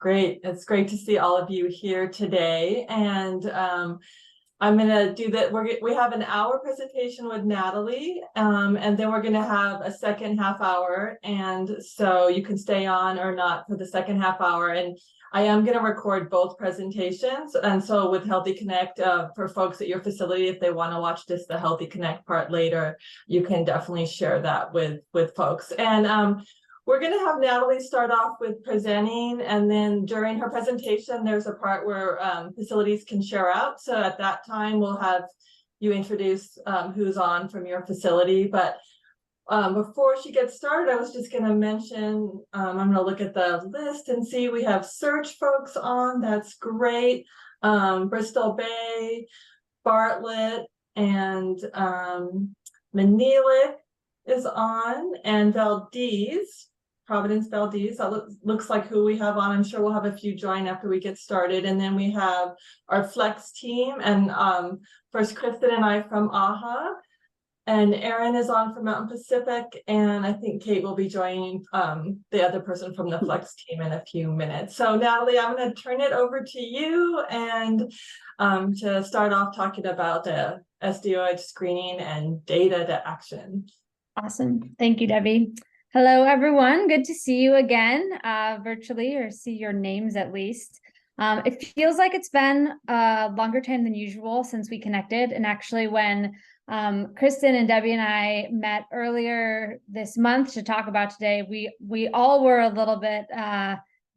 Great. It's great to see all of you here today. And I'm going to do that. We have an hour presentation with Natalie, and then we're going to have a second half hour. And so you can stay on or not for the second half hour. And I am going to record both presentations. And so with Healthy Connect, for folks at your facility, if they want to watch just the Healthy Connect part later, you can definitely share that with folks. And we're going to have Natalie start off with presenting, and then during her presentation, there's a part where facilities can share out. So at that time, we'll have you introduce who's on from your facility. But before she gets started, I was just going to mention, I'm going to look at the list and see we have search folks on. That's great. Bristol Bay, Bartlett, and Manilic is on, and Valdez. Providence Valdez, that looks like who we have on. I'm sure we'll have a few join after we get started. And then we have our Flex team, and first Kristen and I from AHA, and Erin is on from Mountain Pacific, and I think Kate will be joining the other person from the Flex team in a few minutes. So Natalie, I'm going to turn it over to you and to start off talking about the SDOH screening and data to action. Awesome. Thank you, Debbie. Hello, everyone. Good to see you again virtually, or see your names at least. It feels like it's been a longer time than usual since we connected. And actually, when Kristen and Debbie and I met earlier this month to talk about today, we all were a little bit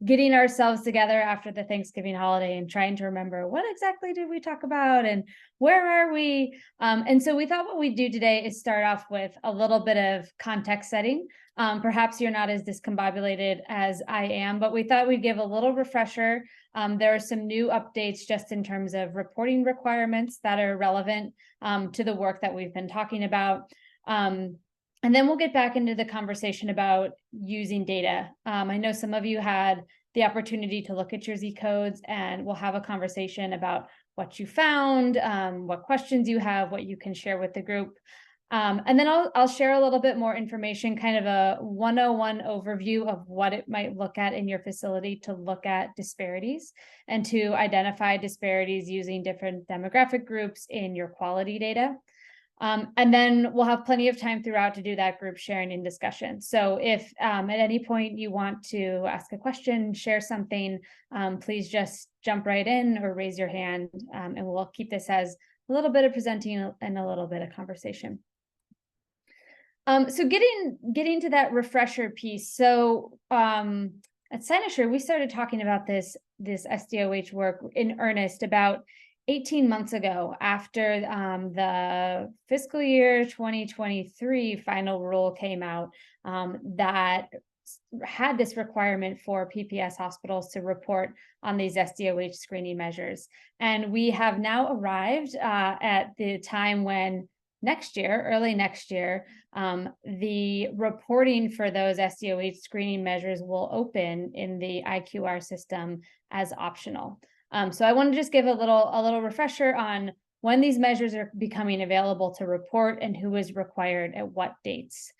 getting ourselves together after the Thanksgiving holiday and trying to remember what exactly did we talk about and where are we? And so we thought what we'd do today is start off with a little bit of context setting. Perhaps you're not as discombobulated as I am, but we thought we'd give a little refresher. There are some new updates just in terms of reporting requirements that are relevant to the work that we've been talking about. And then we'll get back into the conversation about using data. I know some of you had the opportunity to look at your Z codes, and we'll have a conversation about what you found, what questions you have, what you can share with the group. And then I'll share a little bit more information, kind of a 101 overview of what it might look at in your facility to look at disparities and to identify disparities using different demographic groups in your quality data. And then we'll have plenty of time throughout to do that group sharing and discussion. So if at any point you want to ask a question, share something, please just jump right in or raise your hand, and we'll keep this as a little bit of presenting and a little bit of conversation. So getting to that refresher piece. So at Cynosure, we started talking about this SDOH work in earnest about 18 months ago, after the fiscal year 2023 final rule came out that had this requirement for PPS hospitals to report on these SDOH screening measures. And we have now arrived at the time when early next year, the reporting for those SDOH screening measures will open in the IQR system as optional. So I want to just give a little refresher on when these measures are becoming available to report and who is required at what dates.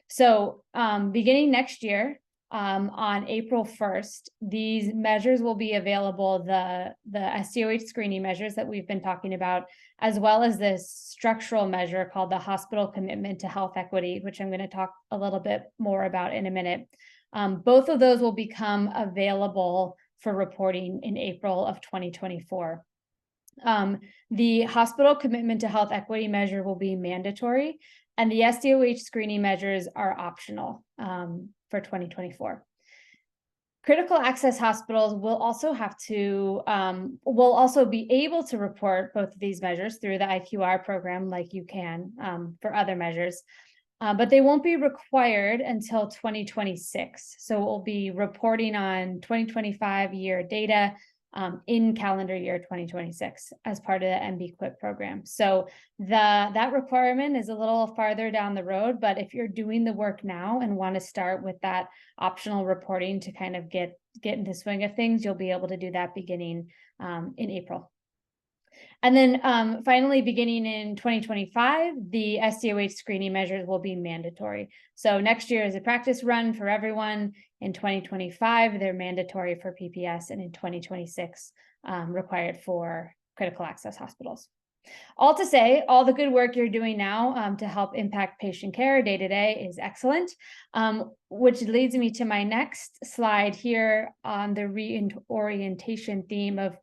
So beginning next year, on April 1st, these measures will be available, the SDOH screening measures that we've been talking about, as well as this structural measure called the Hospital Commitment to Health Equity, which I'm going to talk a little bit more about in a minute. Both of those will become available for reporting in April of 2024. The Hospital Commitment to Health Equity measure will be mandatory, and the SDOH screening measures are optional for 2024. Critical access hospitals will also be able to report both of these measures through the IQR program, like you can for other measures. But they won't be required until 2026. So we'll be reporting on 2025 year data in calendar year 2026 as part of the MB-QIP program. So that requirement is a little farther down the road, but if you're doing the work now and want to start with that optional reporting to kind of get into swing of things, you'll be able to do that beginning in April. And then finally, beginning in 2025, the SDOH screening measures will be mandatory. So next year is a practice run for everyone. In 2025, they're mandatory for PPS, and in 2026, required for critical access hospitals. All to say, all the good work you're doing now to help impact patient care day to day is excellent, which leads me to my next slide here on the reorientation theme of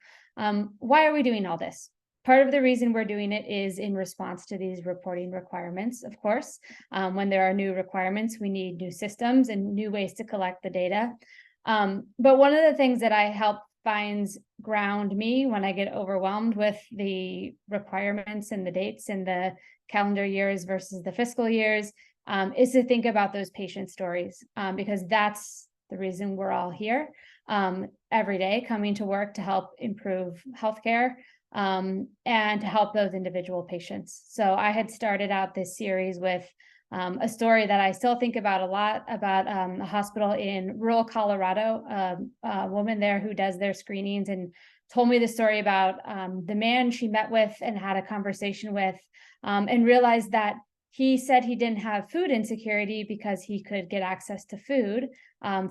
why are we doing all this? Part of the reason we're doing it is in response to these reporting requirements, of course. When there are new requirements, we need new systems and new ways to collect the data. But one of the things that I help finds ground me when I get overwhelmed with the requirements and the dates and the calendar years versus the fiscal years is to think about those patient stories, because that's the reason we're all here every day, coming to work to help improve healthcare and to help those individual patients. So I had started out this series with a story that I still think about a lot, about a hospital in rural Colorado, a woman there who does their screenings, and told me the story about the man she met with and had a conversation with, and realized that he said he didn't have food insecurity because he could get access to food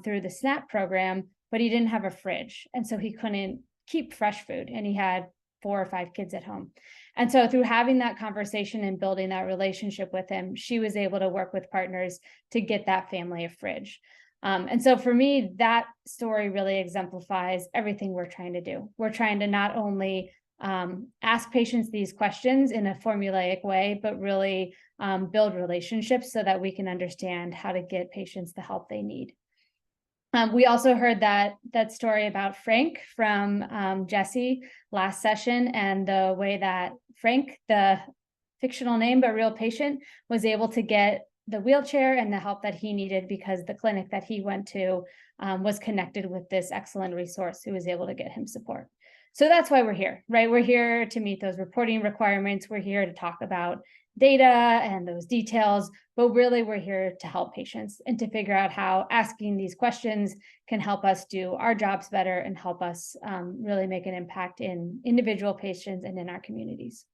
through the SNAP program, but he didn't have a fridge. And so he couldn't keep fresh food, and he had 4 or 5 kids at home. And so through having that conversation and building that relationship with him, she was able to work with partners to get that family a fridge. And so for me, that story really exemplifies everything we're trying to do. We're trying to not only ask patients these questions in a formulaic way, but really build relationships so that we can understand how to get patients the help they need. We also heard that story about Frank from Jesse last session, and the way that Frank, the fictional name but real patient, was able to get the wheelchair and the help that he needed because the clinic that he went to was connected with this excellent resource who was able to get him support. So that's why we're here, right? We're here to meet those reporting requirements. We're here to talk about data and those details, but really we're here to help patients and to figure out how asking these questions can help us do our jobs better and help us really make an impact in individual patients and in our communities.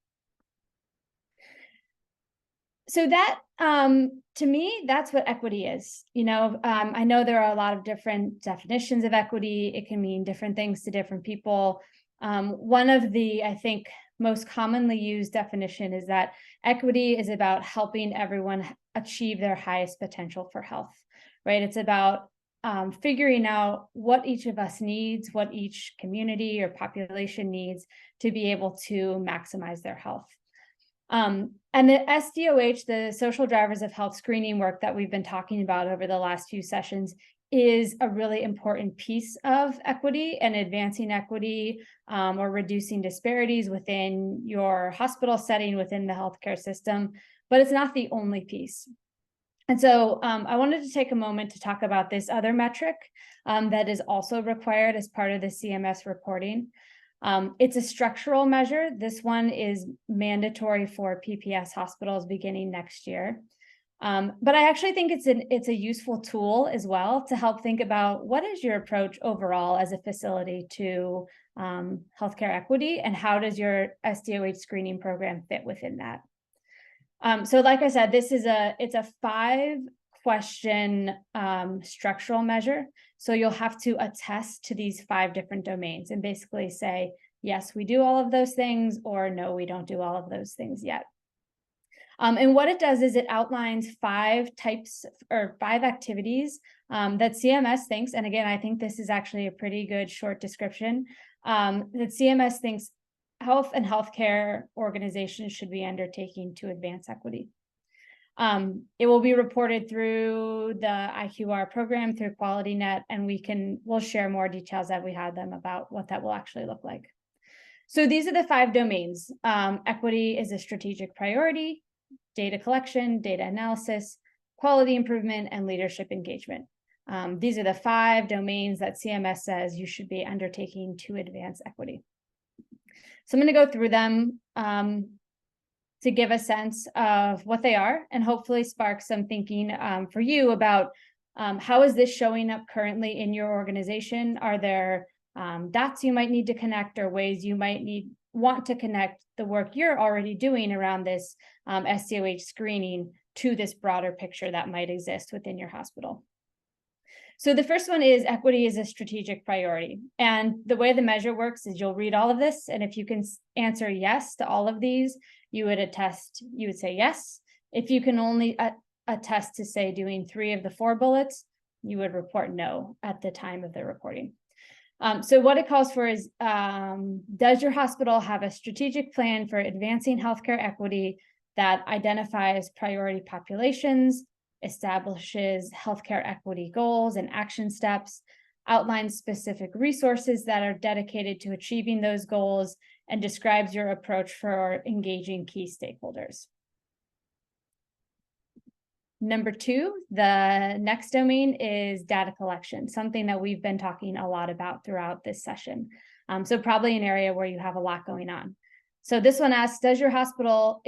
So that, to me, that's what equity is. I know there are a lot of different definitions of equity. It can mean different things to different people. One of the, I think, most commonly used definition is that equity is about helping everyone achieve their highest potential for health, right? It's about figuring out what each of us needs, what each community or population needs to be able to maximize their health. And the SDOH, the social drivers of health screening work that we've been talking about over the last few sessions, is a really important piece of equity and advancing equity or reducing disparities within your hospital setting, within the healthcare system, but it's not the only piece. And so I wanted to take a moment to talk about this other metric that is also required as part of the CMS reporting. It's a structural measure. This one is mandatory for PPS hospitals beginning next year. But I actually think it's a useful tool as well to help think about what is your approach overall as a facility to healthcare equity, and how does your SDOH screening program fit within that? So like I said, it's a 5-question structural measure. So you'll have to attest to these 5 different domains and basically say, yes, we do all of those things, or no, we don't do all of those things yet. And what it does is it outlines 5 types or 5 activities that CMS thinks, and again, I think this is actually a pretty good short description, that CMS thinks health and healthcare organizations should be undertaking to advance equity. It will be reported through the IQR program, through QualityNet, and we'll share more details as we have them about what that will actually look like. So these are the 5 domains. Equity is a strategic priority, data collection, data analysis, quality improvement, and leadership engagement. These are the 5 domains that CMS says you should be undertaking to advance equity. So I'm going to go through them to give a sense of what they are and hopefully spark some thinking for you about how is this showing up currently in your organization? Are there dots you might need to connect or ways you might need want to connect the work you're already doing around this SDOH screening to this broader picture that might exist within your hospital. So the first one is equity is a strategic priority. And the way the measure works is you'll read all of this. And if you can answer yes to all of these, you would say yes. If you can only attest to say doing 3 of the 4 bullets, you would report no at the time of the reporting. So what it calls for is, does your hospital have a strategic plan for advancing healthcare equity that identifies priority populations, establishes healthcare equity goals and action steps, outlines specific resources that are dedicated to achieving those goals, and describes your approach for engaging key stakeholders. Number 2, the next domain is data collection, something that we've been talking a lot about throughout this session. So probably an area where you have a lot going on. So this one asks, is your hospital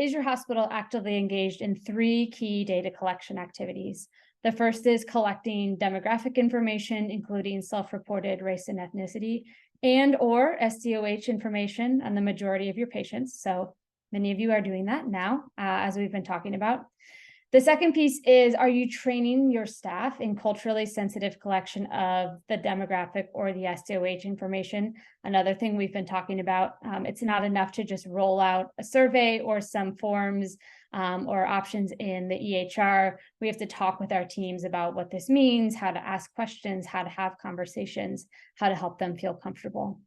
actively engaged in 3 key data collection activities? The first is collecting demographic information, including self-reported race and ethnicity, and/or SDOH information on the majority of your patients. So many of you are doing that now, as we've been talking about. The second piece is, are you training your staff in culturally sensitive collection of the demographic or the SDOH information? Another thing we've been talking about, it's not enough to just roll out a survey or some forms or options in the EHR. We have to talk with our teams about what this means, how to ask questions, how to have conversations, how to help them feel comfortable.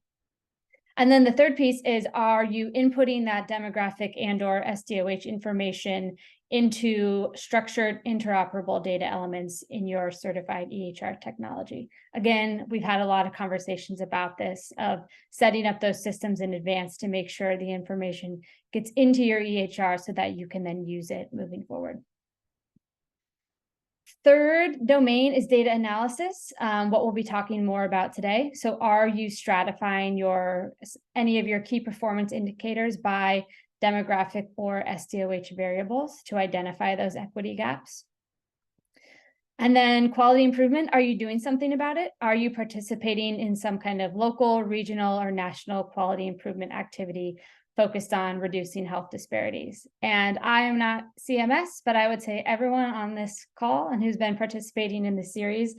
And then the third piece is, are you inputting that demographic and/or SDOH information into structured interoperable data elements in your certified EHR technology? Again, we've had a lot of conversations about this, of setting up those systems in advance to make sure the information gets into your EHR so that you can then use it moving forward. Third domain is data analysis, what we'll be talking more about today. So are you stratifying any of your key performance indicators by demographic or SDOH variables to identify those equity gaps? And then quality improvement, are you doing something about it? Are you participating in some kind of local, regional, or national quality improvement activity focused on reducing health disparities? And I am not CMS, but I would say everyone on this call and who's been participating in this series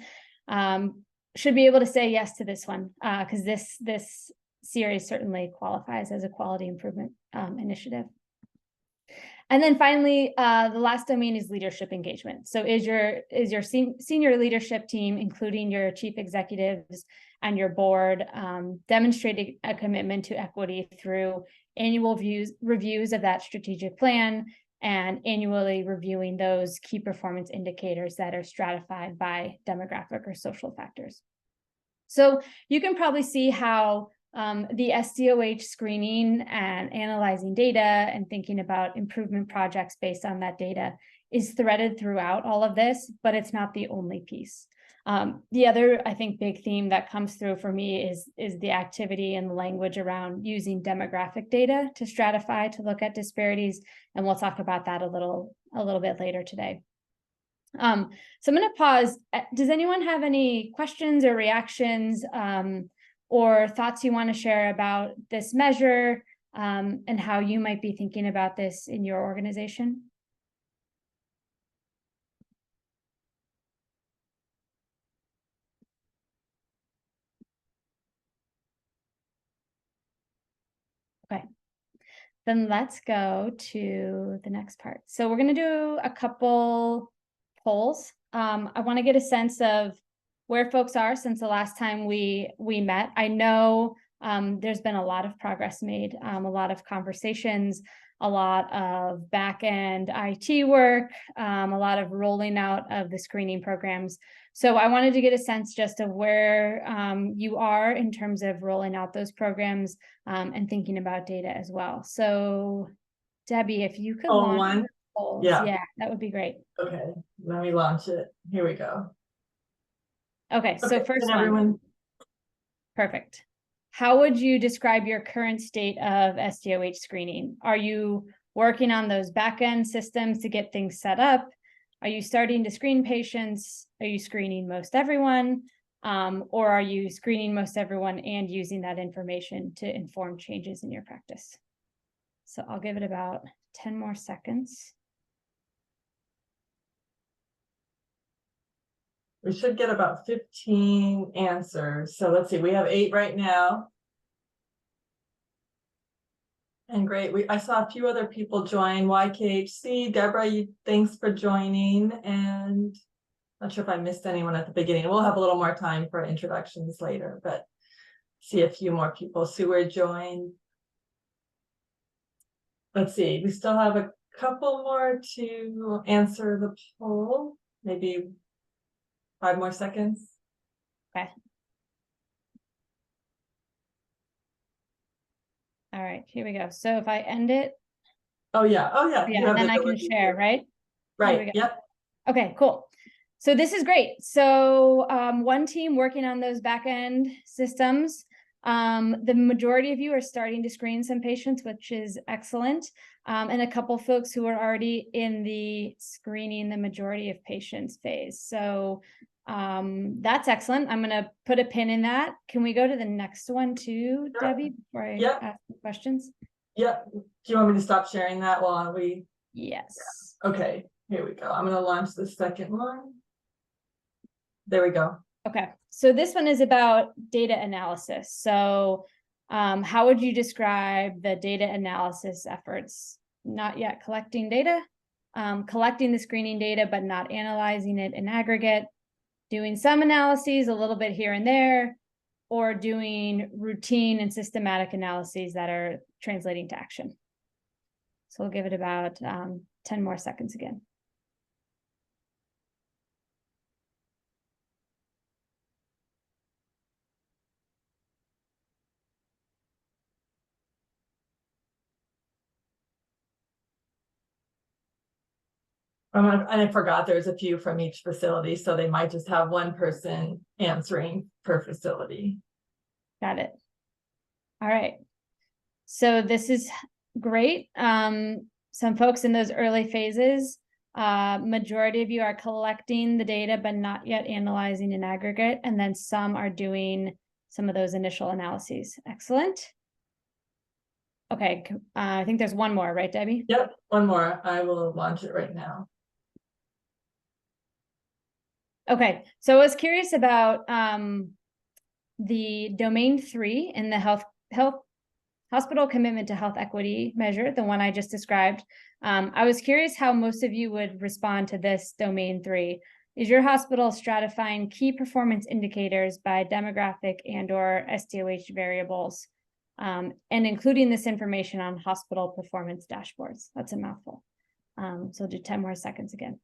should be able to say yes to this one, because this series certainly qualifies as a quality improvement initiative. And then finally, the last domain is leadership engagement. So is your senior leadership team, including your chief executives and your board, demonstrating a commitment to equity through annual reviews of that strategic plan and annually reviewing those key performance indicators that are stratified by demographic or social factors? So you can probably see how the SDOH screening and analyzing data and thinking about improvement projects based on that data is threaded throughout all of this, but it's not the only piece. The other, I think, big theme that comes through for me is the activity and the language around using demographic data to stratify, to look at disparities, and we'll talk about that a little bit later today. So I'm going to pause. Does anyone have any questions or reactions or thoughts you want to share about this measure and how you might be thinking about this in your organization? Okay, then let's go to the next part. So we're going to do a couple polls. I want to get a sense of where folks are since the last time we met. I know there's been a lot of progress made, a lot of conversations, a lot of back-end IT work, a lot of rolling out of the screening programs. So I wanted to get a sense just of where you are in terms of rolling out those programs and thinking about data as well. So Debbie, if you could launch polls, yeah, that would be great. Okay, let me launch it. Here we go. Okay, so first one. Everyone. Perfect. How would you describe your current state of SDOH screening? Are you working on those back-end systems to get things set up? Are you starting to screen patients? Are you screening most everyone? Or are you screening most everyone and using that information to inform changes in your practice? So I'll give it about 10 more seconds. We should get about 15 answers. So let's see, we have 8 right now. And great, I saw a few other people join. YKHC, Deborah, thanks for joining. And not sure if I missed anyone at the beginning. We'll have a little more time for introductions later, but see a few more people. Seward joined. Let's see, we still have a couple more to answer the poll. Maybe 5 more seconds. Okay. All right, here we go. So if I end it. Oh yeah, Yeah, and then I can share, right? Right, yep. Okay, cool. So this is great. So one team working on those back-end systems. The majority of you are starting to screen some patients, which is excellent. And a couple folks who are already in the screening the majority of patients phase. So that's excellent. I'm going to put a pin in that. Can we go to the next one too, Sure. Debbie, before I ask questions? Yep. Do you want me to stop sharing that while we? Yes. Okay, here we go. I'm going to launch the second one. There we go. Okay, so this one is about data analysis. So how would you describe the data analysis efforts? Not yet collecting data, collecting the screening data, but not analyzing it in aggregate, doing some analyses a little bit here and there, or doing routine and systematic analyses that are translating to action. So we'll give it about 10 more seconds again. And I forgot there's a few from each facility, so they might just have one person answering per facility. Got it. All right. So this is great. Some folks in those early phases, majority of you are collecting the data, but not yet analyzing in aggregate. And then some are doing some of those initial analyses. Excellent. Okay, I think there's one more, right, Debbie? Yep, one more. I will launch it right now. Okay, so I was curious about the domain 3 in the hospital commitment to health equity measure, the one I just described. I was curious how most of you would respond to this domain 3. Is your hospital stratifying key performance indicators by demographic and/or SDOH variables, and including this information on hospital performance dashboards? That's a mouthful. So do 10 more seconds again.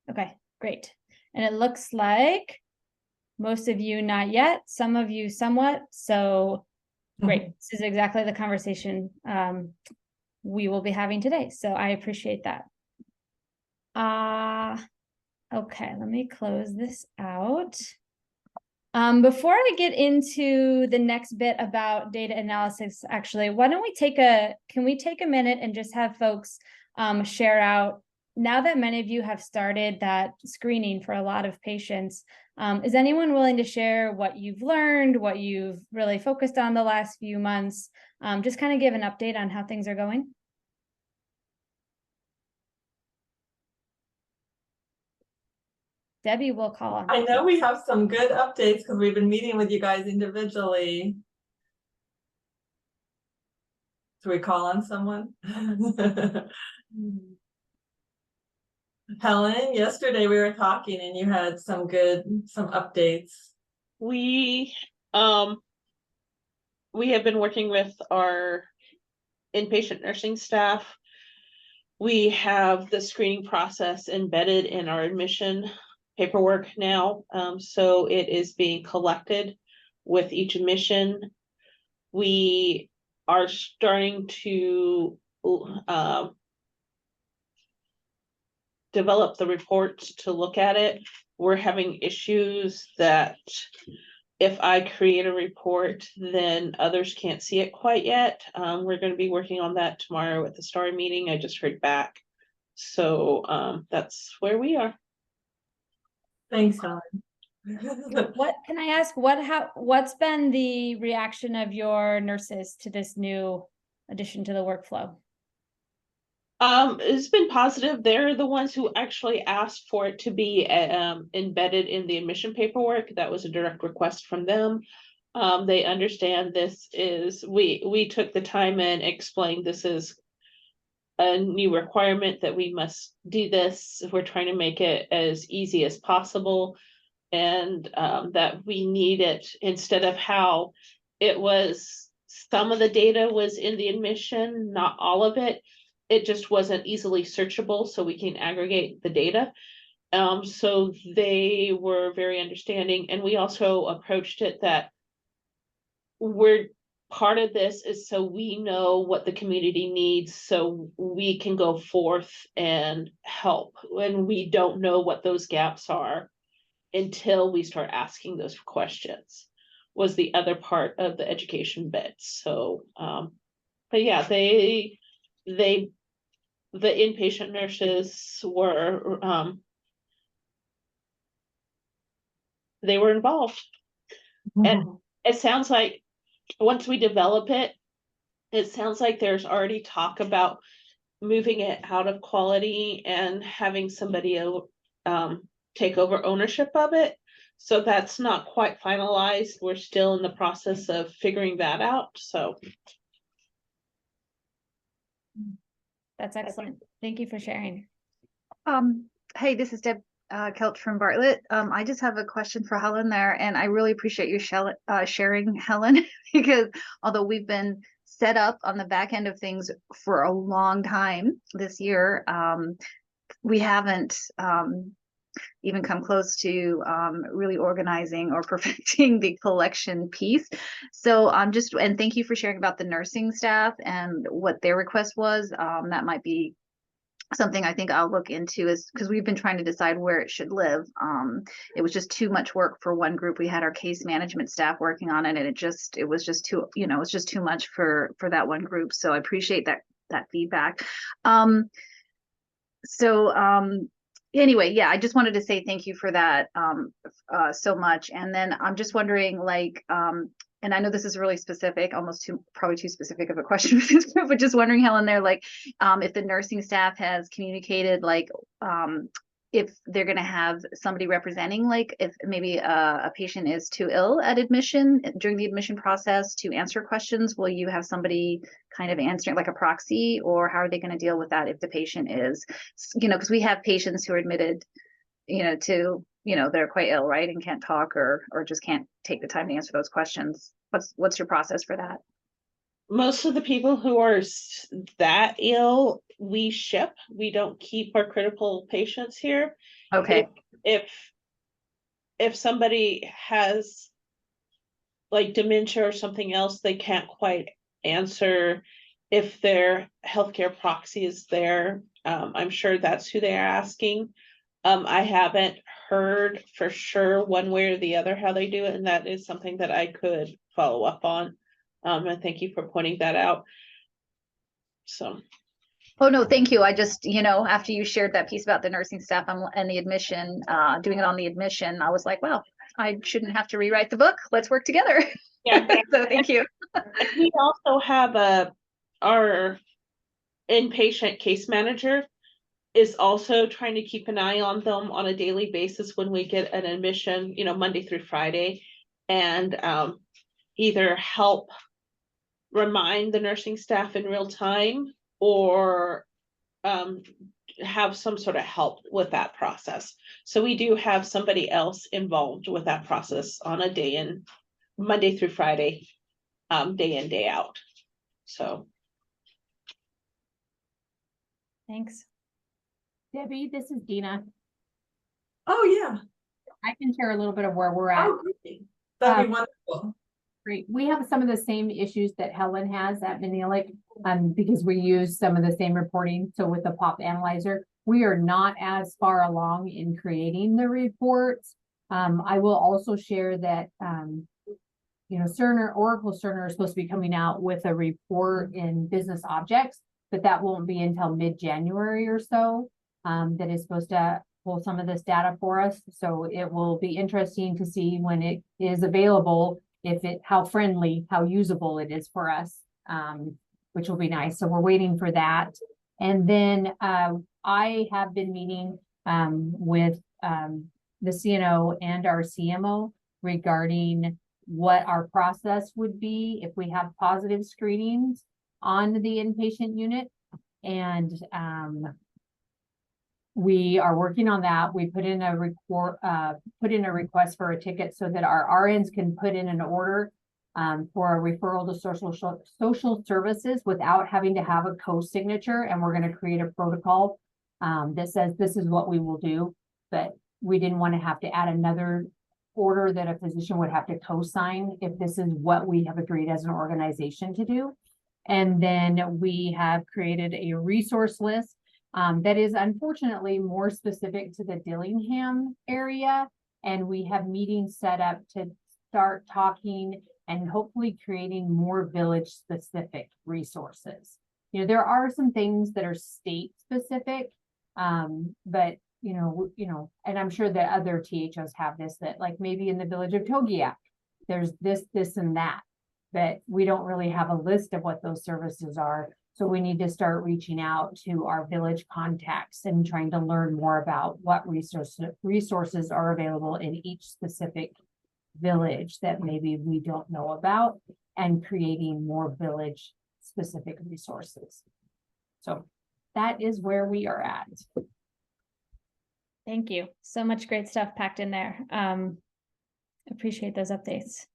Okay, great. And it looks like most of you not yet, some of you somewhat. So great. This is exactly the conversation we will be having today. So I appreciate that. Okay, let me close this out. Before I get into the next bit about data analysis, actually, why don't we can we take a minute and just have folks share out, now that many of you have started that screening for a lot of patients, is anyone willing to share what you've learned, what you've really focused on the last few months? Just kind of give an update on how things are going. Debbie will call on. I know we have some good updates because we've been meeting with you guys individually. Do we call on someone? Helen, yesterday we were talking and you had some updates. We have been working with our inpatient nursing staff. We have the screening process embedded in our admission paperwork now. So it is being collected with each admission. We are starting to develop the reports to look at it. We're having issues that if I create a report, then others can't see it quite yet. We're going to be working on that tomorrow at the STAR meeting. I just heard back. So that's where we are. Thanks, Helen. What can I ask? What's been the reaction of your nurses to this new addition to the workflow? It's been positive. They're the ones who actually asked for it to be embedded in the admission paperwork. That was a direct request from them. They understand this is, we took the time and explained this is a new requirement that we must do this. We're trying to make it as easy as possible. And that we need it instead of how it was, some of the data was in the admission, not all of it. It just wasn't easily searchable, so we can aggregate the data. So they were very understanding, and we also approached it that we're part of this is so we know what the community needs, so we can go forth and help when we don't know what those gaps are until we start asking those questions, was the other part of the education bit. So but yeah, the inpatient nurses were they were involved. And it sounds like once we develop it, it sounds like there's already talk about moving it out of quality and having somebody take over ownership of it. So that's not quite finalized. We're still in the process of figuring that out. So That's excellent. Thank you for sharing. Hey, this is Deb Kelch from Bartlett. I just have a question for Helen there, and I really appreciate you sharing, Helen, because although we've been set up on the back end of things for a long time this year, we haven't even come close to really organizing or perfecting the collection piece. So and thank you for sharing about the nursing staff and what their request was. That might be something I think I'll look into, is because we've been trying to decide where it should live. It was just too much work for one group. We had our case management staff working on it, and it was just too, it was just too much for that one group. So I appreciate that feedback. Anyway, yeah, I just wanted to say thank you for that so much. And then I'm just wondering, like, and I know this is really specific, probably too specific of a question for this group, but just wondering, Helen, there, like, if the nursing staff has communicated, like, if they're going to have somebody representing, like, if maybe a patient is too ill at admission during the admission process to answer questions, will you have somebody kind of answering, like a proxy, or how are they going to deal with that if the patient is, because we have patients who are admitted, they're quite ill, right, and can't talk or just can't take the time to answer those questions. What's your process for that? most of the people who are that ill, we ship. We don't keep our critical patients here. Okay. If somebody has like dementia or something else, they can't quite answer. If their healthcare proxy is there, I'm sure that's who they are asking. I haven't heard for sure one way or the other how they do it, and that is something that I could follow up on. And thank you for pointing that out. So. Oh, no, thank you. I just, after you shared that piece about the nursing staff and the admission, doing it on the admission, I was like, well, I shouldn't have to rewrite the book. Let's work together. Yeah. So thank you. We also have our inpatient case manager is also trying to keep an eye on them on a daily basis when we get an admission, Monday through Friday, and either help remind the nursing staff in real time or have some sort of help with that process. So we do have somebody else involved with that process on a day in, Monday through Friday, day in, day out. So. Thanks. Debbie, this is Dina. Oh, yeah. I can share a little bit of where we're at. Oh, great. That'd be wonderful. Great. We have some of the same issues that Helen has at Manilic, because we use some of the same reporting. So with the POP analyzer, we are not as far along in creating the reports. I will also share that, you know, Oracle Cerner is supposed to be coming out with a report in business objects, but that won't be until mid-January or so. That is supposed to pull some of this data for us. So it will be interesting to see when it is available, how friendly, how usable it is for us, which will be nice. So we're waiting for that. And then I have been meeting with the CNO and our CMO regarding what our process would be if we have positive screenings on the inpatient unit. And we are working on that. We put in a request for a ticket so that our RNs can put in an order for a referral to social services without having to have a co-signature. And we're going to create a protocol that says this is what we will do. But we didn't want to have to add another order that a physician would have to co-sign if this is what we have agreed as an organization to do. And then we have created a resource list that is unfortunately more specific to the Dillingham area. And we have meetings set up to start talking and hopefully creating more village specific resources. You know, there are some things that are state specific, but you know, and I'm sure that other THOs have this, that like maybe in the village of Togiak, there's this and that, but we don't really have a list of what those services are. So we need to start reaching out to our village contacts and trying to learn more about what resources are available in each specific village that maybe we don't know about, and creating more village specific resources. So that is where we are at. Thank you. So much great stuff packed in there. Appreciate those updates.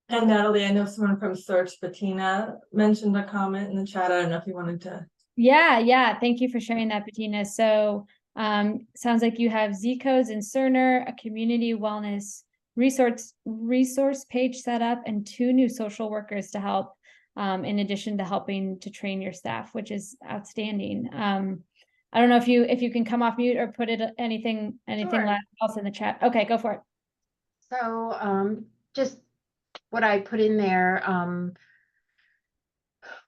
And Natalie, I know someone from Search, Bettina, mentioned a comment in the chat. I don't know if you wanted to. Yeah. Thank you for sharing that, Bettina. So sounds like you have Z codes in Cerner, a community wellness resource page set up, and 2 new social workers to help, in addition to helping to train your staff, which is outstanding. I don't know if you can come off mute or put anything Sure. else in the chat. Okay, go for it. So just what I put in there,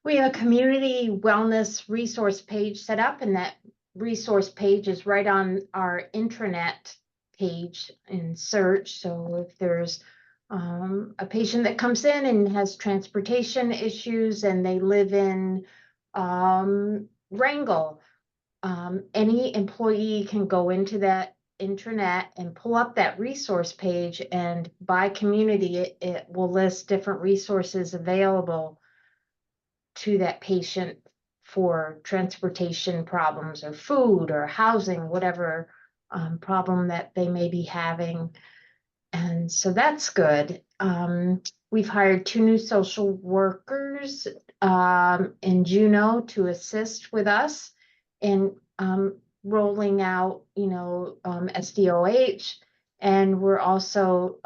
we have a community wellness resource page set up, and that resource page is right on our intranet page in Search. So if there's a patient that comes in and has transportation issues and they live in Wrangell, any employee can go into that intranet and pull up that resource page, and by community, it will list different resources available to that patient for transportation problems or food or housing, whatever problem that they may be having. And so that's good. We've hired 2 new social workers in Juneau to assist with us in rolling out, SDOH. And we're also,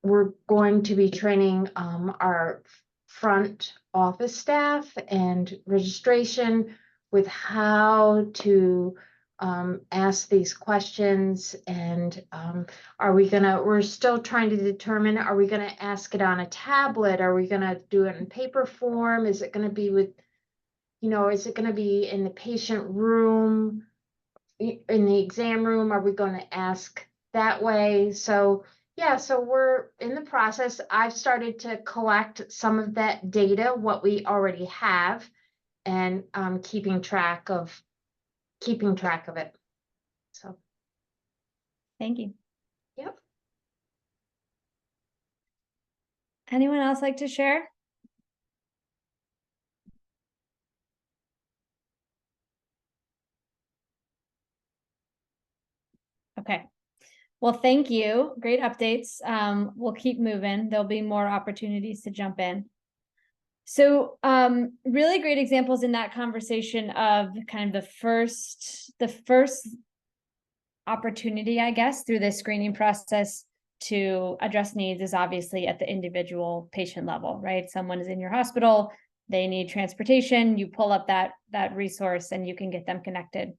we're going to be training our front office staff and registration with how to ask these questions. And we're still trying to determine, are we gonna ask it on a tablet? Are we gonna do it in paper form? Is it gonna be is it gonna be in the patient room, in the exam room? Are we gonna ask that way? So yeah, so we're in the process. I've started to collect some of that data, what we already have, and keeping track of it. So Thank you. yep. Anyone else like to share? Okay. Well, thank you. Great updates. We'll keep moving. There'll be more opportunities to jump in. So really great examples in that conversation of kind of the first opportunity, I guess, through this screening process to address needs is obviously at the individual patient level, right? Someone is in your hospital, they need transportation, you pull up that resource and you can get them connected.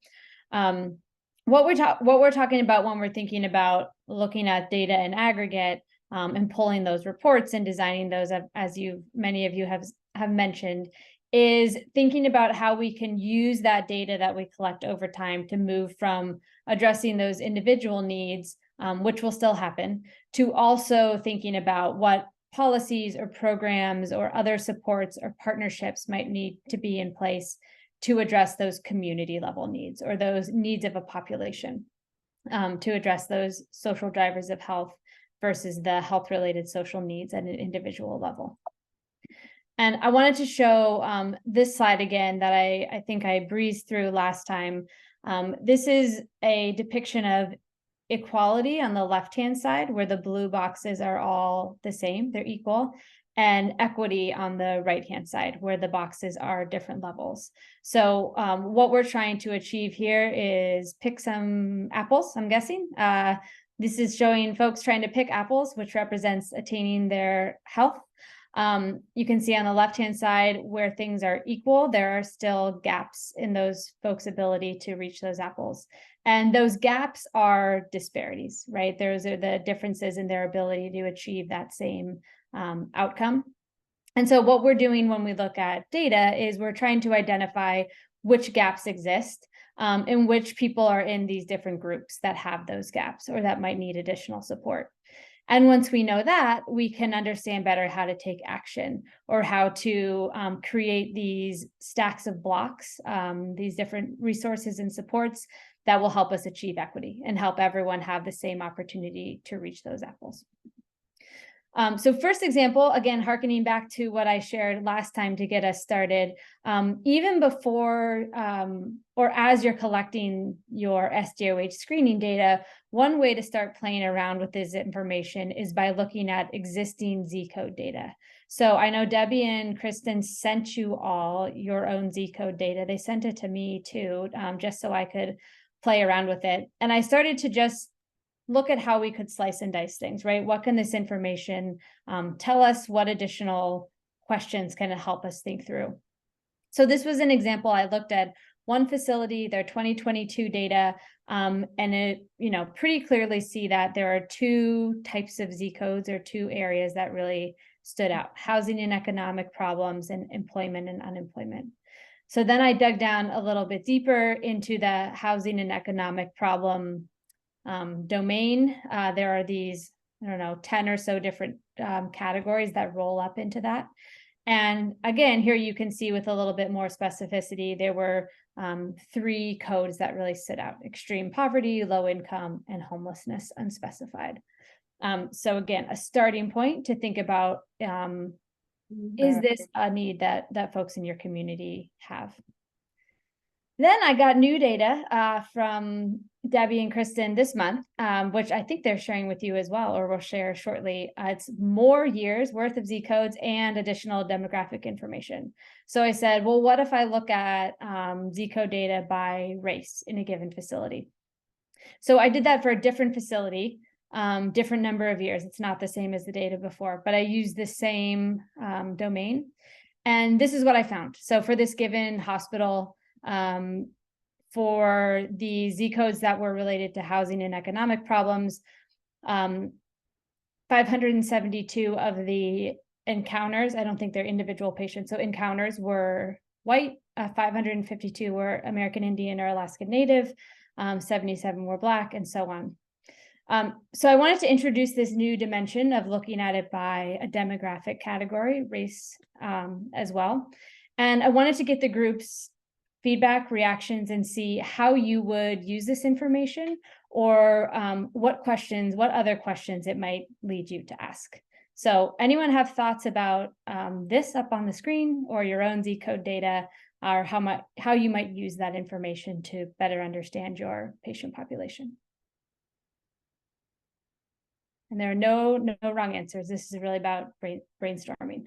what we're talking about when we're thinking about looking at data in aggregate, and pulling those reports and designing those, as many of you have mentioned, is thinking about how we can use that data that we collect over time to move from addressing those individual needs, which will still happen, to also thinking about what policies or programs or other supports or partnerships might need to be in place to address those community level needs or those needs of a population, to address those social drivers of health versus the health related social needs at an individual level. And I wanted to show this slide again that I think I breezed through last time. This is a depiction of equality on the left-hand side, where the blue boxes are all the same, they're equal, and equity on the right-hand side, where the boxes are different levels. So what we're trying to achieve here is pick some apples, I'm guessing. This is showing folks trying to pick apples, which represents attaining their health. You can see on the left-hand side where things are equal, there are still gaps in those folks' ability to reach those apples. And those gaps are disparities, right? Those are the differences in their ability to achieve that same outcome. And so what we're doing when we look at data is we're trying to identify which gaps exist, and which people are in these different groups that have those gaps or that might need additional support. And once we know that, we can understand better how to take action or how to create these stacks of blocks, these different resources and supports that will help us achieve equity and help everyone have the same opportunity to reach those apples. So first example, again, hearkening back to what I shared last time to get us started, even before or as you're collecting your SDOH screening data, one way to start playing around with this information is by looking at existing Z code data. So I know Debbie and Kristen sent you all your own Z code data. They sent it to me too, just so I could play around with it. And I started to just look at how we could slice and dice things, right? What can this information tell us? What additional questions can it help us think through? So this was an example. I looked at one facility, their 2022 data, and it, pretty clearly see that there are two types of Z codes or two areas that really stood out: housing and economic problems and employment and unemployment. So then I dug down a little bit deeper into the housing and economic problem domain. There are these, 10 or so different categories that roll up into that. And again, here you can see with a little bit more specificity, there were 3 codes that really stood out: extreme poverty, low income, and homelessness unspecified. So again, a starting point to think about, is this a need that folks in your community have? Then I got new data from Debbie and Kristen this month, which I think they're sharing with you as well, or will share shortly. It's more years worth of Z codes and additional demographic information. So I said, well, what if I look at Z code data by race in a given facility? So I did that for a different facility, different number of years. It's not the same as the data before, but I used the same domain. And this is what I found. So for this given hospital, for the Z codes that were related to housing and economic problems, 572 of the encounters, I don't think they're individual patients, so encounters were white, 552 were American Indian or Alaskan Native, 77 were Black, and so on. So I wanted to introduce this new dimension of looking at it by a demographic category, race as well. And I wanted to get the group's feedback, reactions, and see how you would use this information, or what other questions it might lead you to ask. So anyone have thoughts about this up on the screen, or your own Z code data, or how you might use that information to better understand your patient population? And there are no wrong answers. This is really about brainstorming.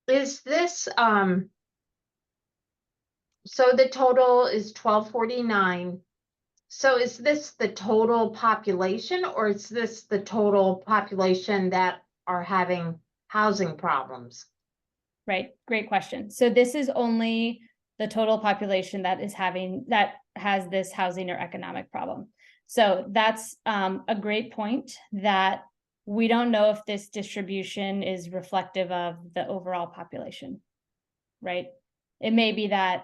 Is this so the total is 1249. So is this the total population, or is this the total population that are having housing problems? Right, great question. So this is only the total population that has this housing or economic problem. So that's a great point, that we don't know if this distribution is reflective of the overall population, right? It may be that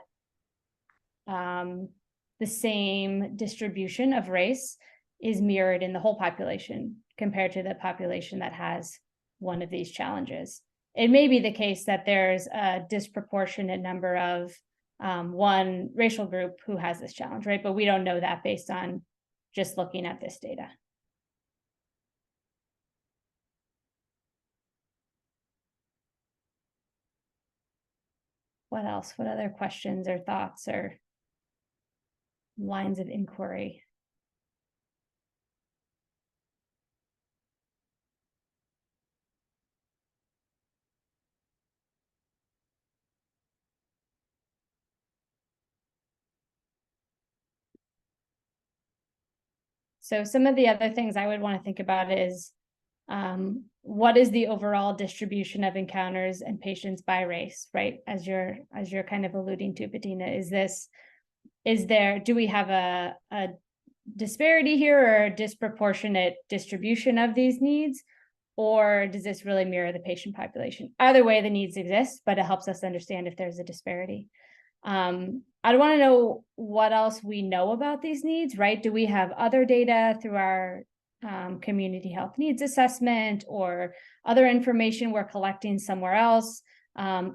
the same distribution of race is mirrored in the whole population compared to the population that has one of these challenges. It may be the case that there's a disproportionate number of one racial group who has this challenge, right? But we don't know that based on just looking at this data. What else? What other questions or thoughts or lines of inquiry? So some of the other things I would want to think about is what is the overall distribution of encounters and patients by race, right? As you're kind of alluding to, Bettina, do we have a disparity here or a disproportionate distribution of these needs? Or does this really mirror the patient population? Either way, the needs exist, but it helps us understand if there's a disparity. I want to know what else we know about these needs, right? Do we have other data through our community health needs assessment or other information we're collecting somewhere else?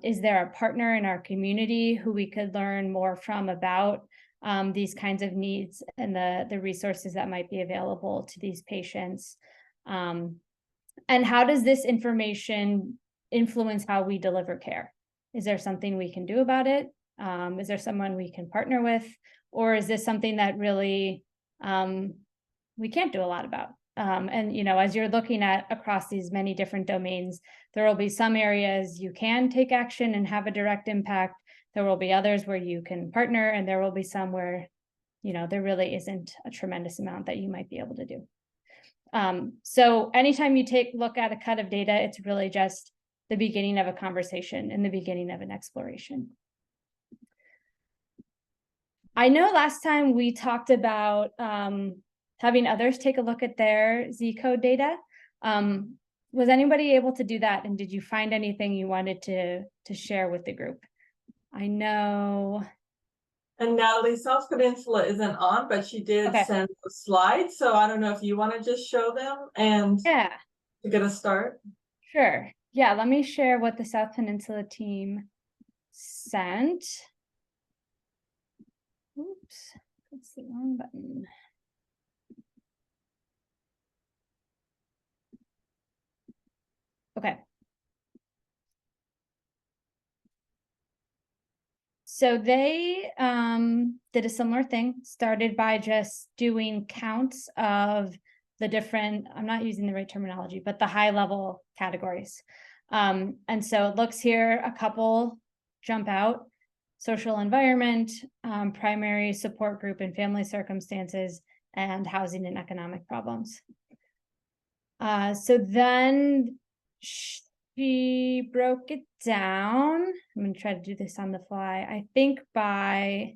Is there a partner in our community who we could learn more from about these kinds of needs and the resources that might be available to these patients? And how does this information influence how we deliver care? Is there something we can do about it? Is there someone we can partner with? Or is this something that really we can't do a lot about? And, you know, as you're looking at across these many different domains, there will be some areas you can take action and have a direct impact. There will be others where you can partner, and there will be some where, you know, there really isn't a tremendous amount that you might be able to do. So anytime you look at a cut of data, it's really just the beginning of a conversation and the beginning of an exploration. I know last time we talked about having others take a look at their Z code data. Was anybody able to do that? And did you find anything you wanted to share with the group? I know. And Natalie, South Peninsula isn't on, but she did send the slides. So I don't know if you want to just show them and to get us started. Sure. Yeah, let me share what the South Peninsula team sent. Oops, that's the wrong button. Okay. So they did a similar thing, started by just doing counts of the different, I'm not using the right terminology, but the high level categories. And so it looks here, a couple jump out: social environment, primary support group and family circumstances, and housing and economic problems. So then she broke it down. I'm going to try to do this on the fly. I think by,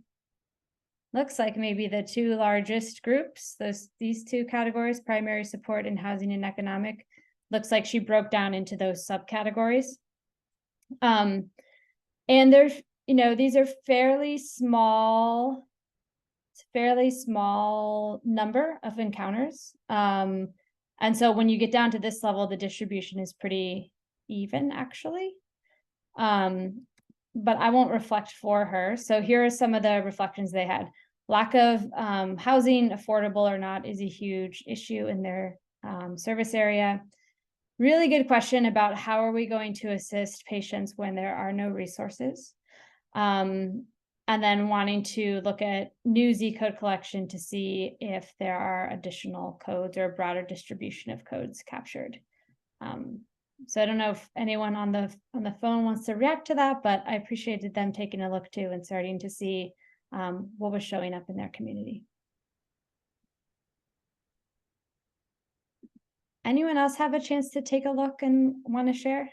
looks like maybe the two largest groups, these two categories, primary support and housing and economic, looks like she broke down into those subcategories. And there's, you know, these are fairly small number of encounters. And so when you get down to this level, the distribution is pretty even, actually. But I won't reflect for her. So here are some of the reflections they had. Lack of housing, affordable or not, is a huge issue in their service area. Really good question about how are we going to assist patients when there are no resources. And then wanting to look at new Z code collection to see if there are additional codes or a broader distribution of codes captured. So I don't know if anyone on the phone wants to react to that, but I appreciated them taking a look too and starting to see what was showing up in their community. Anyone else have a chance to take a look and want to share?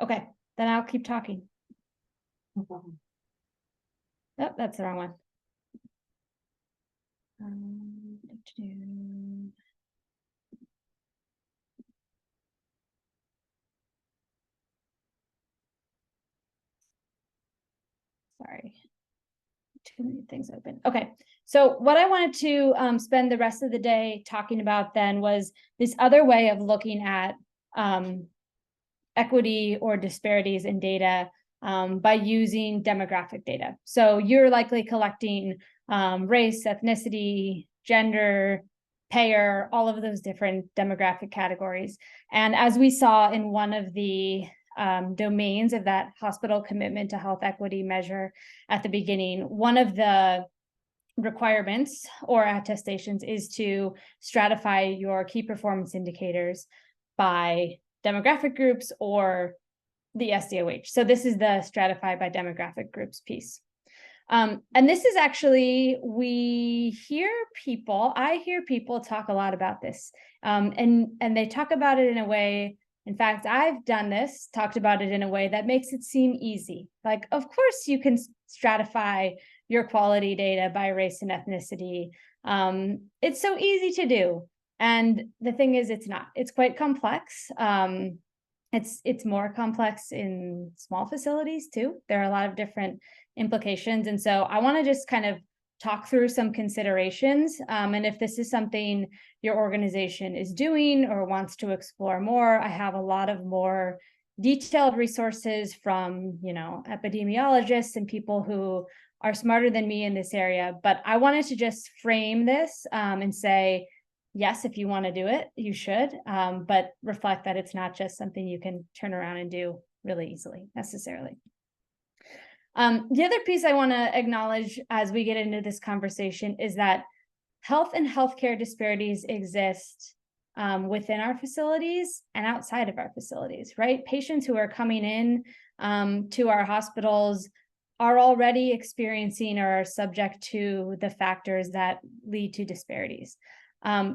Okay, then I'll keep talking. Oh, that's the wrong one. Sorry, too many things open. Okay, so what I wanted to spend the rest of the day talking about then was this other way of looking at equity or disparities in data by using demographic data. So you're likely collecting race, ethnicity, gender, payer, all of those different demographic categories. And as we saw in one of the domains of that hospital commitment to health equity measure at the beginning, one of the requirements or attestations is to stratify your key performance indicators by demographic groups or the SDOH. So this is the stratify by demographic groups piece. And this is actually, I hear people talk a lot about this. And they talk about it in a way, in fact, I've done this, talked about it in a way that makes it seem easy. Like, of course you can stratify your quality data by race and ethnicity. It's so easy to do. And the thing is, it's not. It's quite complex. It's more complex in small facilities too. There are a lot of different implications. And so I want to just kind of talk through some considerations. And if this is something your organization is doing or wants to explore more, I have a lot of more detailed resources from, epidemiologists and people who are smarter than me in this area. But I wanted to just frame this and say, yes, if you want to do it, you should, but reflect that it's not just something you can turn around and do really easily necessarily. The other piece I want to acknowledge as we get into this conversation is that health and healthcare disparities exist within our facilities and outside of our facilities, right? Patients who are coming in to our hospitals are already experiencing or are subject to the factors that lead to disparities.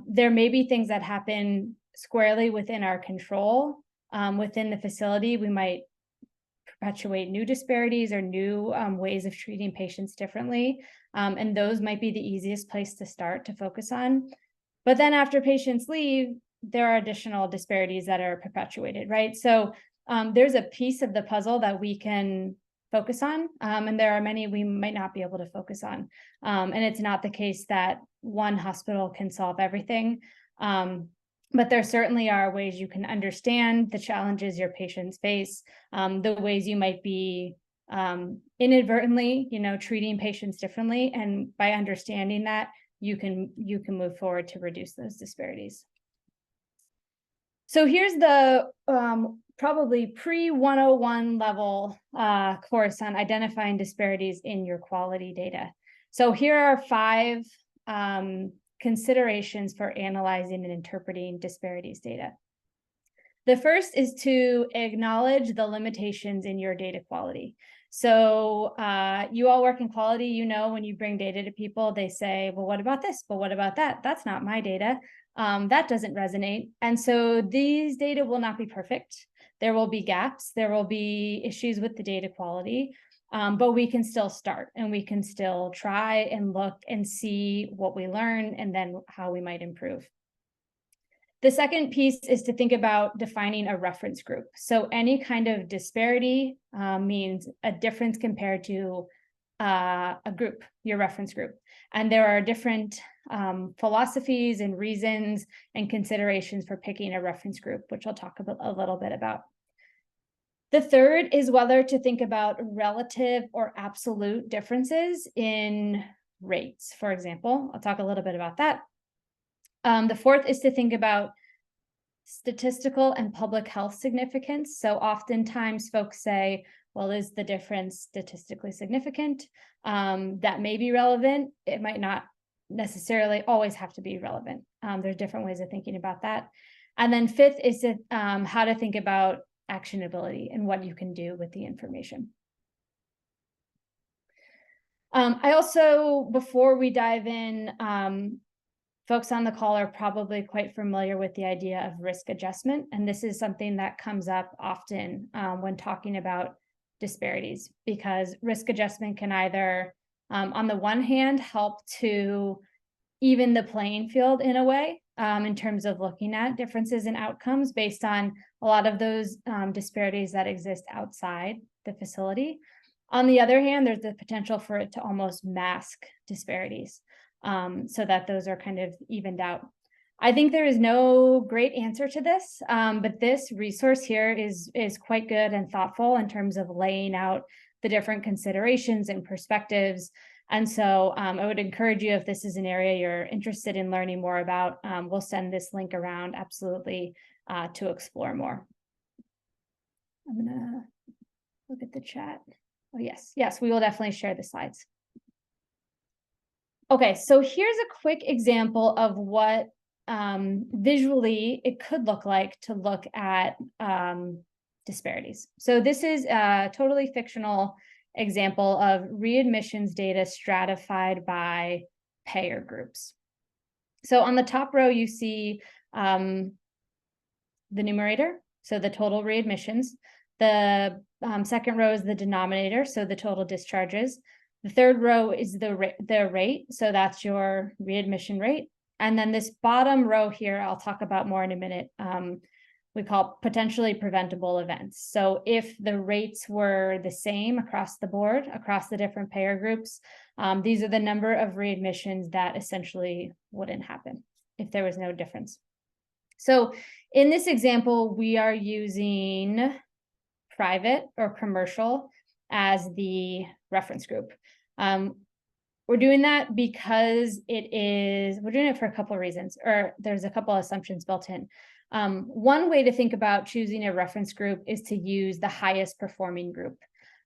There may be things that happen squarely within our control within the facility. We might perpetuate new disparities or new ways of treating patients differently. And those might be the easiest place to start to focus on. But then after patients leave, there are additional disparities that are perpetuated, right? So there's a piece of the puzzle that we can focus on, and there are many we might not be able to focus on. And it's not the case that one hospital can solve everything. But there certainly are ways you can understand the challenges your patients face, the ways you might be inadvertently, treating patients differently. And by understanding that, you can move forward to reduce those disparities. So here's the probably pre-101 level course on identifying disparities in your quality data. So here are 5 considerations for analyzing and interpreting disparities data. The first is to acknowledge the limitations in your data quality. So you all work in quality, when you bring data to people, they say, well, what about this? But what about that? That's not my data. That doesn't resonate. And so these data will not be perfect. There will be gaps. There will be issues with the data quality. But we can still start and we can still try and look and see what we learn and then how we might improve. The second piece is to think about defining a reference group. So any kind of disparity means a difference compared to a group, your reference group. And there are different philosophies and reasons and considerations for picking a reference group, which I'll talk a little bit about. The third is whether to think about relative or absolute differences in rates, for example. I'll talk a little bit about that. The fourth is to think about statistical and public health significance. So oftentimes folks say, well, is the difference statistically significant? That may be relevant. It might not necessarily always have to be relevant. There's different ways of thinking about that. And then fifth is how to think about actionability and what you can do with the information. I also, before we dive in, folks on the call are probably quite familiar with the idea of risk adjustment. And this is something that comes up often when talking about disparities, because risk adjustment can either, on the one hand, help to even the playing field in a way, in terms of looking at differences in outcomes based on a lot of those disparities that exist outside the facility. On the other hand, there's the potential for it to almost mask disparities, so that those are kind of evened out. I think there is no great answer to this, but this resource here is quite good and thoughtful in terms of laying out the different considerations and perspectives. And so I would encourage you, if this is an area you're interested in learning more about, we'll send this link around absolutely to explore more. I'm gonna look at the chat. Oh, yes, we will definitely share the slides. Okay, so here's a quick example of what visually it could look like to look at disparities. So this is a totally fictional example of readmissions data stratified by payer groups. So on the top row, you see the numerator, so the total readmissions. The second row is the denominator, so the total discharges. The third row is the rate, so that's your readmission rate. And then this bottom row here, I'll talk about more in a minute, we call potentially preventable events. So if the rates were the same across the board, across the different payer groups, these are the number of readmissions that essentially wouldn't happen if there was no difference. So in this example, we are using private or commercial as the reference group. We're doing that because we're doing it for a couple of reasons, or there's a couple of assumptions built in. One way to think about choosing a reference group is to use the highest performing group.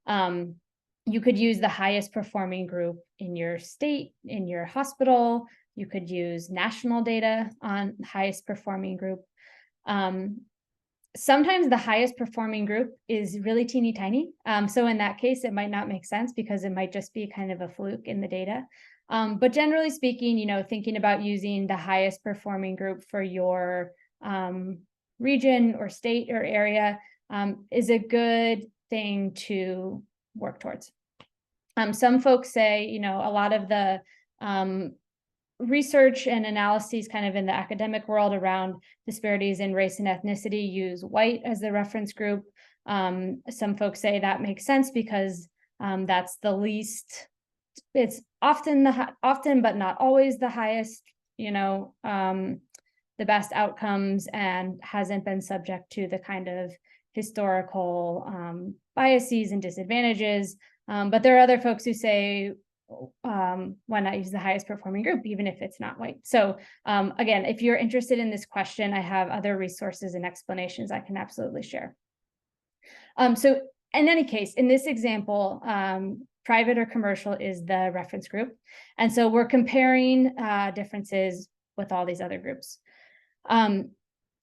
You could use the highest performing group in your state, in your hospital. You could use national data on highest performing group. Sometimes the highest performing group is really teeny tiny. So in that case, it might not make sense because it might just be kind of a fluke in the data. But generally speaking, thinking about using the highest performing group for your region or state or area is a good thing to work towards. Some folks say, a lot of the research and analyses kind of in the academic world around disparities in race and ethnicity use white as the reference group. Some folks say that makes sense because that's the least, it's often but not always the highest, the best outcomes, and hasn't been subject to the kind of historical biases and disadvantages. But there are other folks who say, why not use the highest performing group, even if it's not white? So again, if you're interested in this question, I have other resources and explanations I can absolutely share. So in any case, in this example, private or commercial is the reference group. And so we're comparing differences with all these other groups.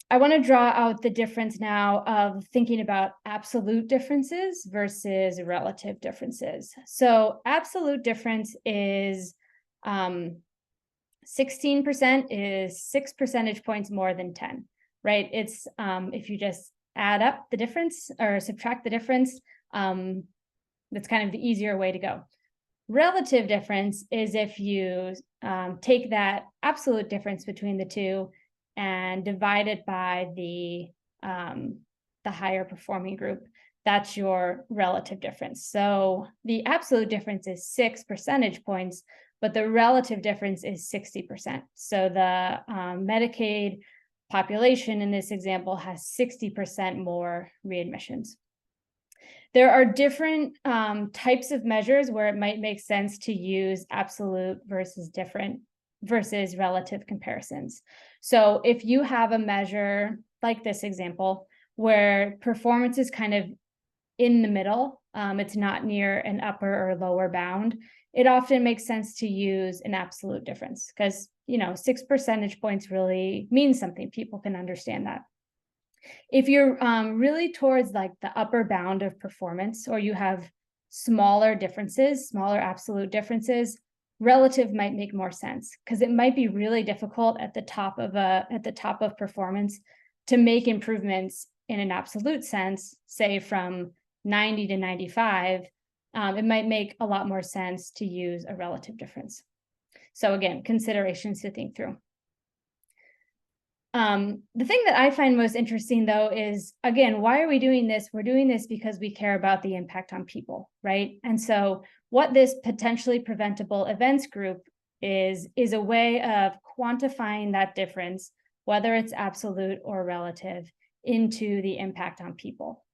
I want to draw out the difference now of thinking about absolute differences versus relative differences. So absolute difference is 16% is 6 percentage points more than 10, right? It's if you just add up the difference or subtract the difference, that's kind of the easier way to go. Relative difference is if you take that absolute difference between the two and divide it by the higher performing group. That's your relative difference. So the absolute difference is 6 percentage points, but the relative difference is 60%. So the Medicaid population in this example has 60% more readmissions. There are different types of measures where it might make sense to use absolute versus relative comparisons. So if you have a measure like this example, where performance is kind of in the middle, it's not near an upper or lower bound, it often makes sense to use an absolute difference because, 6 percentage points really means something. People can understand that. If you're really towards like the upper bound of performance, or you have smaller differences, smaller absolute differences, relative might make more sense because it might be really difficult at the top of performance to make improvements in an absolute sense, say from 90 to 95. It might make a lot more sense to use a relative difference. So again, considerations to think through. The thing that I find most interesting, though, is, again, why are we doing this? We're doing this because we care about the impact on people, right? And so what this potentially preventable events group is a way of quantifying that difference, whether it's absolute or relative, into the impact on people.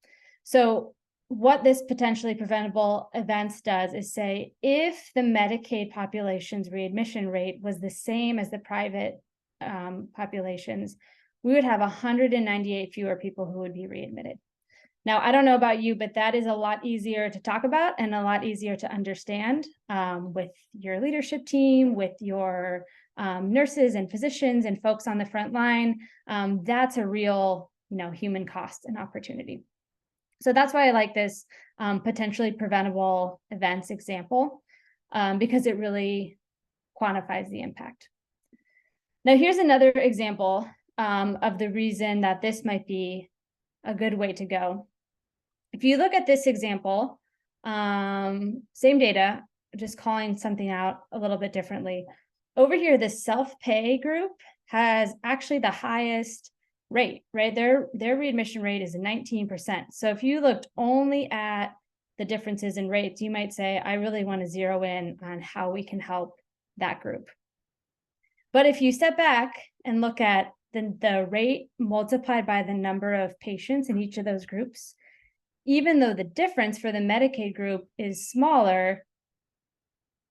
So what this potentially preventable events does is say, if the Medicaid population's readmission rate was the same as the private populations, we would have 198 fewer people who would be readmitted. Now, I don't know about you, but that is a lot easier to talk about and a lot easier to understand with your leadership team, with your nurses and physicians and folks on the front line. That's a real, human cost and opportunity. So that's why I like this potentially preventable events example, because it really quantifies the impact. Now, here's another example of the reason that this might be a good way to go. If you look at this example, same data, just calling something out a little bit differently. Over here, the self-pay group has actually the highest rate, right? Their readmission rate is 19%. So if you looked only at the differences in rates, you might say, I really want to zero in on how we can help that group. But if you step back and look at the rate multiplied by the number of patients in each of those groups, even though the difference for the Medicaid group is smaller,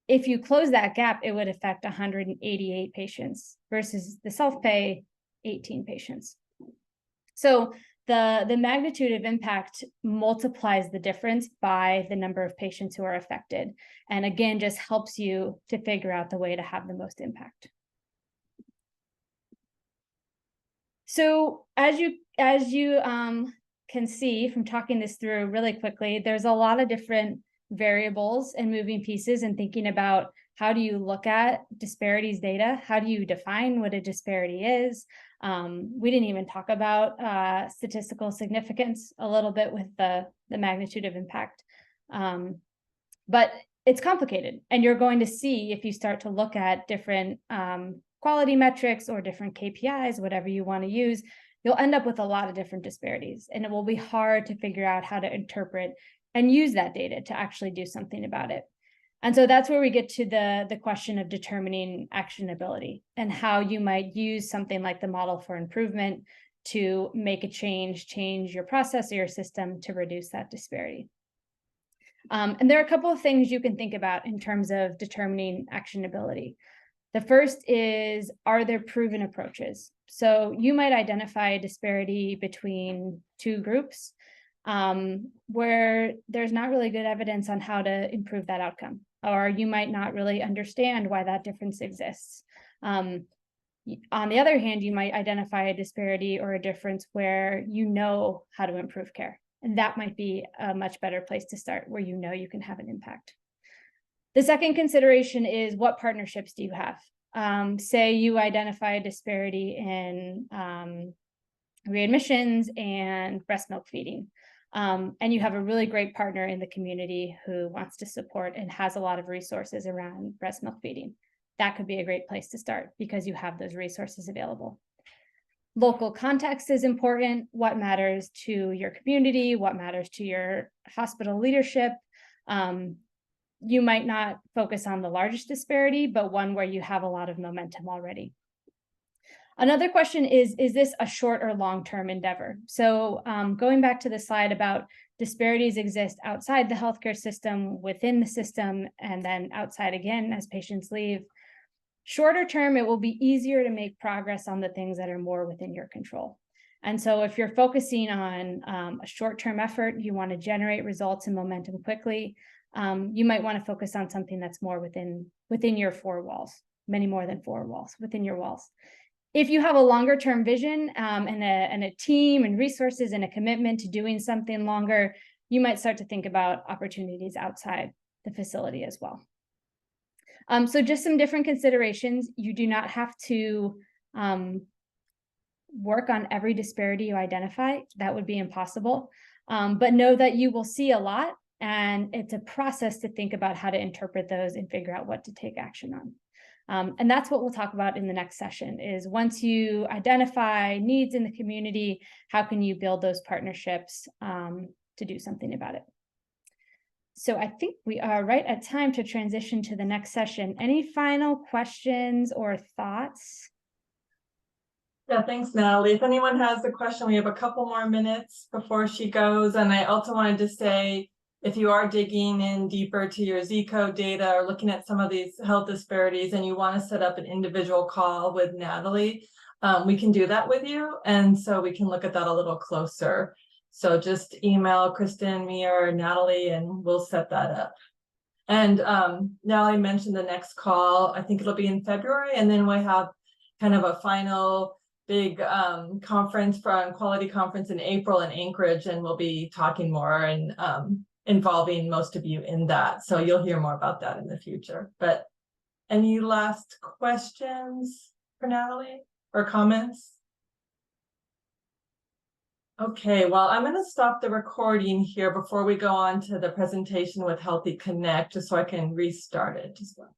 if you close that gap, it would affect 188 patients versus the self-pay 18 patients. So the magnitude of impact multiplies the difference by the number of patients who are affected. And again, just helps you to figure out the way to have the most impact. So as you can see from talking this through really quickly, there's a lot of different variables and moving pieces and thinking about how do you look at disparities data? How do you define what a disparity is? We didn't even talk about statistical significance a little bit with the magnitude of impact. But it's complicated, and you're going to see if you start to look at different quality metrics or different KPIs, whatever you want to use, you'll end up with a lot of different disparities, and it will be hard to figure out how to interpret and use that data to actually do something about it. And so that's where we get to the question of determining actionability and how you might use something like the model for improvement to make a change your process or your system to reduce that disparity. And there are a couple of things you can think about in terms of determining actionability. The first is, are there proven approaches? So you might identify a disparity between two groups where there's not really good evidence on how to improve that outcome, or you might not really understand why that difference exists. On the other hand, you might identify a disparity or a difference where you know how to improve care. And that might be a much better place to start, where you know you can have an impact. The second consideration is, what partnerships do you have? Say you identify a disparity in readmissions and breast milk feeding, and you have a really great partner in the community who wants to support and has a lot of resources around breast milk feeding. That could be a great place to start because you have those resources available. Local context is important. What matters to your community? What matters to your hospital leadership? You might not focus on the largest disparity, but one where you have a lot of momentum already. Another question is this a short or long-term endeavor? So going back to the slide about disparities exist outside the healthcare system, within the system, and then outside again as patients leave. Shorter term, it will be easier to make progress on the things that are more within your control. And so if you're focusing on a short-term effort, you want to generate results and momentum quickly, you might want to focus on something that's more within your four walls, many more than four walls, within your walls. If you have a longer term vision and a team and resources and a commitment to doing something longer, you might start to think about opportunities outside the facility as well. So just some different considerations. You do not have to work on every disparity you identify. That would be impossible. But know that you will see a lot, and it's a process to think about how to interpret those and figure out what to take action on. And that's what we'll talk about in the next session, is once you identify needs in the community, how can you build those partnerships to do something about it? So I think we are right at time to transition to the next session. Any final questions or thoughts? Yeah, thanks, Natalie. If anyone has a question, we have a couple more minutes before she goes. And I also wanted to say, if you are digging in deeper to your Z code data or looking at some of these health disparities and you want to set up an individual call with Natalie, we can do that with you. And so we can look at that a little closer. So just email Kristen, me, or Natalie, and we'll set that up. And Natalie mentioned the next call. I think it'll be in February, and then we have kind of a final big conference from Quality Conference in April in Anchorage, and we'll be talking more and involving most of you in that. So you'll hear more about that in the future. But any last questions for Natalie or comments? Okay, well, I'm going to stop the recording here before we go on to the presentation with Healthy Connect, just so I can restart it. Just one.